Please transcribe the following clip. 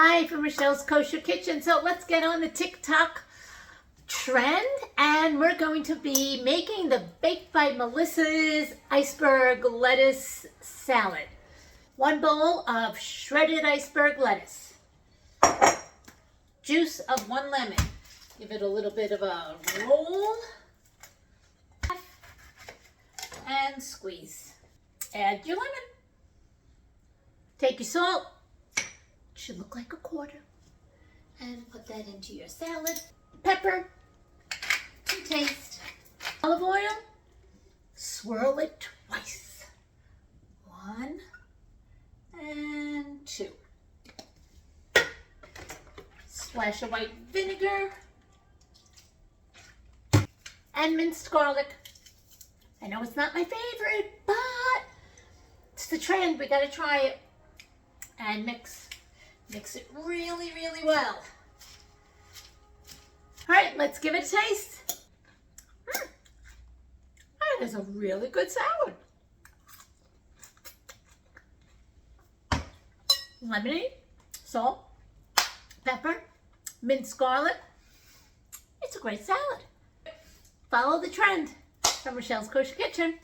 Hi from Rochelle's Kosher Kitchen. So let's get on the TikTok trend, and we're going to be making the Baked by Melissa's iceberg lettuce salad. 1 bowl of shredded iceberg lettuce. Juice of 1 lemon. Give it a little bit of a roll. And squeeze. Add your lemon. Take your salt. Should look like a quarter. And put that into your salad. Pepper to taste. Olive oil. Swirl it twice. 1 and 2. Splash of white vinegar. And minced garlic. I know it's not my favorite, but it's the trend. We gotta try it. And mix it really, really well. All right, let's give it a taste. That is a really good salad. Lemonade, salt, pepper, minced garlic. It's a great salad. Follow the trend from Rochelle's Kosher Kitchen.